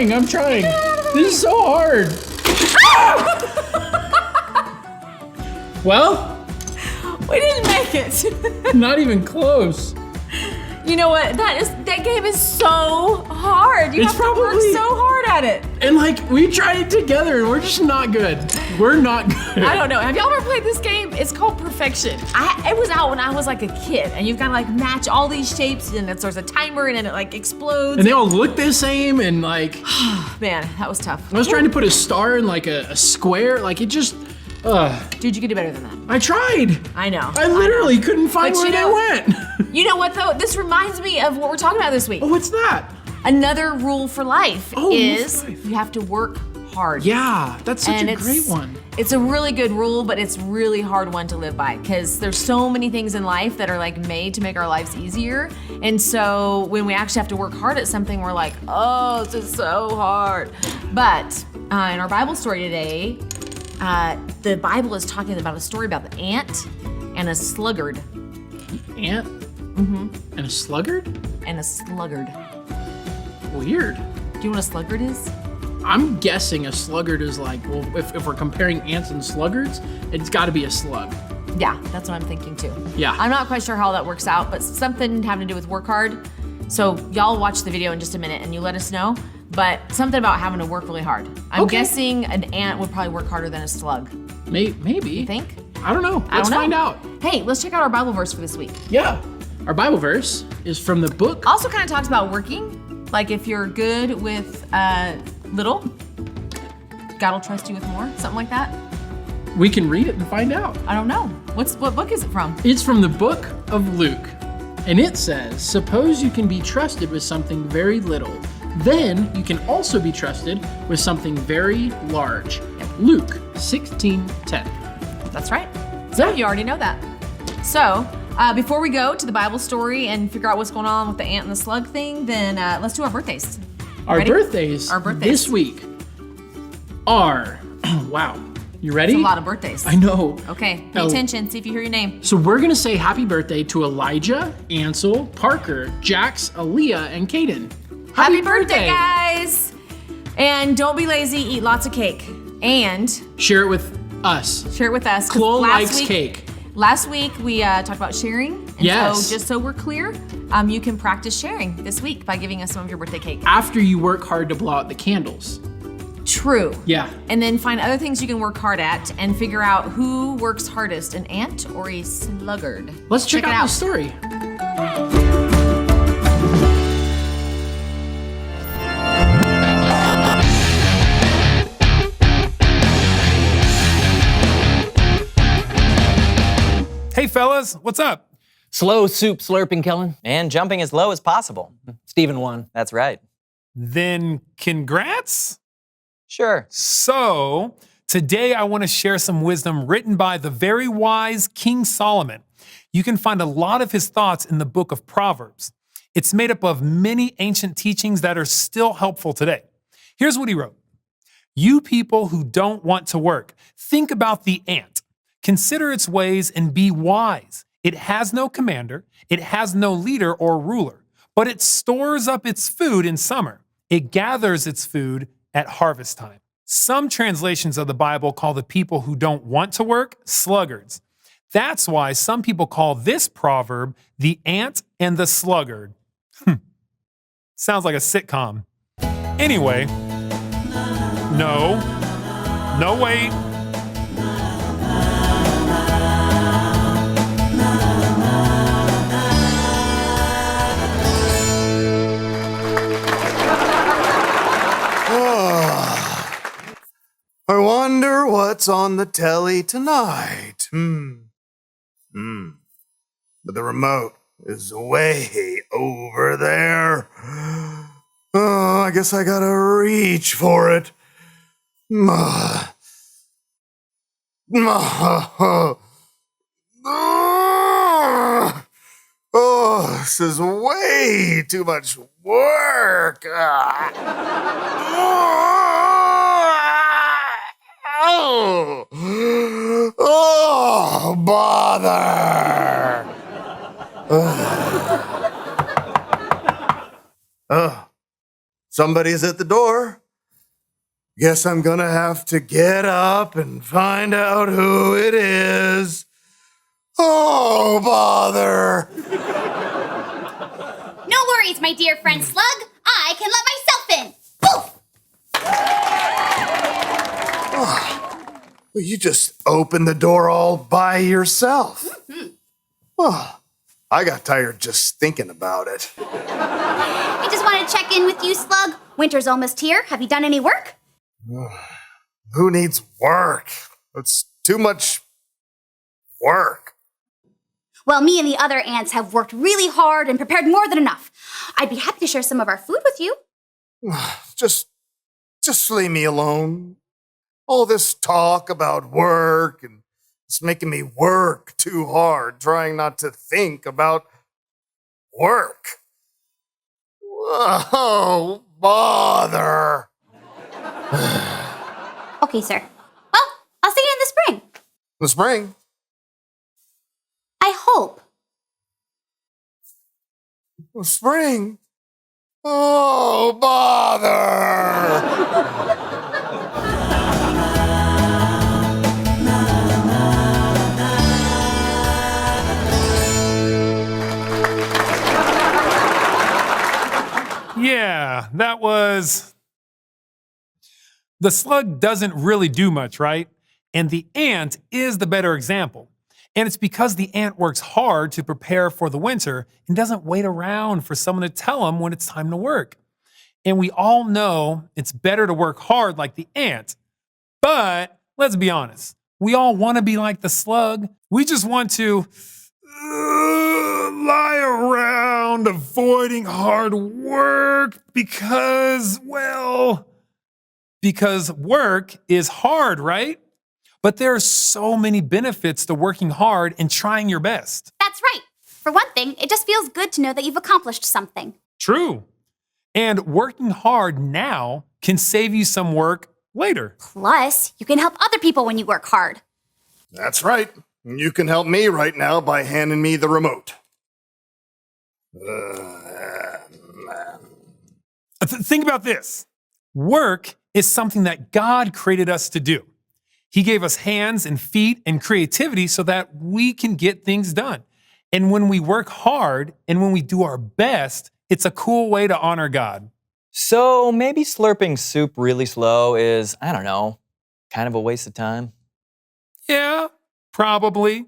trying. This is so hard. Well, we didn't make it. Not even close. You know what? That game is so hard. You have to work so hard at it. And like, we tried it together and we're just not good. We're not good. I don't know. Have y'all ever played this game? It's called Perfection. It was out when I was like a kid, and you've got to like match all these shapes, and there's a timer, and then it like explodes. And they all look the same, and like, man, that was tough. I was trying to put a star in like a square, like it just, Dude, you could do better than that. I tried. I know. I literally couldn't find where they went. You know what though? This reminds me of what we're talking about this week. Oh, what's that? Another rule for life is you have to work hard. Yeah, that's such a great one. It's a really good rule, but it's really hard one to live by because there's so many things in life that are like made to make our lives easier. And so when we actually have to work hard at something, we're like, oh, this is so hard. But in our Bible story today, the Bible is talking about a story about the ant and a sluggard. Ant? Mm-hmm. And a sluggard? And a sluggard. Weird. Do you know what a sluggard is? I'm guessing a sluggard is like, well, if we're comparing ants and sluggards, it's got to be a slug. Yeah, that's what I'm thinking too. Yeah. I'm not quite sure how that works out, but something having to do with work hard. So y'all watch the video in just a minute and you let us know, but something about having to work really hard. I'm guessing an ant would probably work harder than a slug. Maybe. You think? I don't know. Let's find out. Hey, let's check out our Bible verse for this week. Yeah. Our Bible verse is from the book. Also kind of talks about working. Like if you're good with little, God will trust you with more, something like that. We can read it and find out. I don't know. What book is it from? It's from the book of Luke. And it says, suppose you can be trusted with something very little. Then you can also be trusted with something very large. Luke 16:10. That's right. So you already know that. So before we go to the Bible story and figure out what's going on with the ant and the slug thing, then let's do our birthdays. Our birthdays this week are, wow, you ready? It's a lot of birthdays. I know. Okay, pay attention, see if you hear your name. So we're gonna say happy birthday to Elijah, Ansel, Parker, Jax, Aaliyah, and Kaden. Happy birthday, guys! And don't be lazy, eat lots of cake. And share it with us. Share it with us. Chloe likes cake. Last week we talked about sharing. And yes. So just so we're clear, you can practice sharing this week by giving us some of your birthday cake. After you work hard to blow out the candles. True. Yeah. And then find other things you can work hard at and figure out who works hardest, an ant or a sluggard. Let's check out the story. Hey fellas, what's up? Slow soup slurping, Kellen. And jumping as low as possible. Stephen won. That's right. Then congrats? Sure. So, today I want to share some wisdom written by the very wise King Solomon. You can find a lot of his thoughts in the book of Proverbs. It's made up of many ancient teachings that are still helpful today. Here's what he wrote. You people who don't want to work, think about the ant. Consider its ways and be wise. It has no commander, it has no leader or ruler, but it stores up its food in summer. It gathers its food at harvest time. Some translations of the Bible call the people who don't want to work sluggards. That's why some people call this proverb the ant and the sluggard. Sounds like a sitcom. Anyway, no, wait. I wonder what's on the telly tonight. But the remote is way over there. Oh, I guess I gotta reach for it. Oh, this is way too much work. Oh, bother. Somebody's at the door. Guess I'm gonna have to get up and find out who it is. Oh, bother. No worries, my dear friend Slug. I can let myself in. Poof! Well, you just opened the door all by yourself. Oh, I got tired just thinking about it. I just want to check in with you, Slug. Winter's almost here. Have you done any work? Who needs work? It's too much work. Well, me and the other ants have worked really hard and prepared more than enough. I'd be happy to share some of our food with you. Just leave me alone. All this talk about work and it's making me work too hard, trying not to think about work. Oh, bother. Okay, sir. Well, I'll see you in the spring. The spring? I hope. The spring? Oh, bother. Yeah, that was... The slug doesn't really do much, right? And the ant is the better example. And it's because the ant works hard to prepare for the winter and doesn't wait around for someone to tell him when it's time to work. And we all know it's better to work hard like the ant. But let's be honest, we all want to be like the slug. We just want to lie around avoiding hard work because work is hard, right? But there are so many benefits to working hard and trying your best. That's right. For one thing, it just feels good to know that you've accomplished something. True. And working hard now can save you some work later. Plus, you can help other people when you work hard. That's right. You can help me right now by handing me the remote. Think about this. Work is something that God created us to do. He gave us hands and feet and creativity so that we can get things done. And when we work hard and when we do our best, it's a cool way to honor God. So maybe slurping soup really slow is, I don't know, kind of a waste of time. Yeah, probably.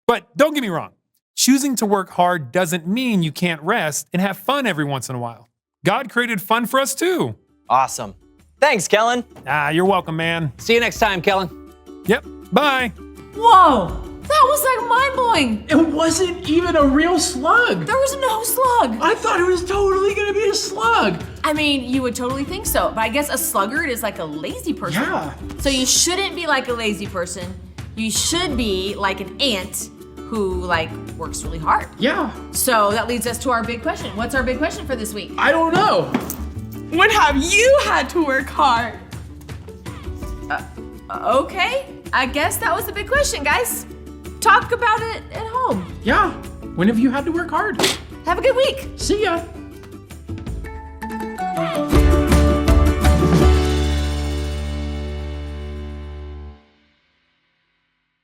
But don't get me wrong. Choosing to work hard doesn't mean you can't rest and have fun every once in a while. God created fun for us too. Awesome. Thanks, Kellen. You're welcome, man. See you next time, Kellen. Yep, bye. Whoa, that was like mind-blowing. It wasn't even a real slug. There was no slug. I thought it was totally gonna be a slug. I mean, you would totally think so, but I guess a sluggard is like a lazy person. Yeah. So you shouldn't be like a lazy person. You should be like an ant who like works really hard. Yeah. So that leads us to our big question. What's our big question for this week? I don't know. When have you had to work hard? Okay, I guess that was the big question, guys. Talk about it at home. Yeah. When have you had to work hard? Have a good week. See ya.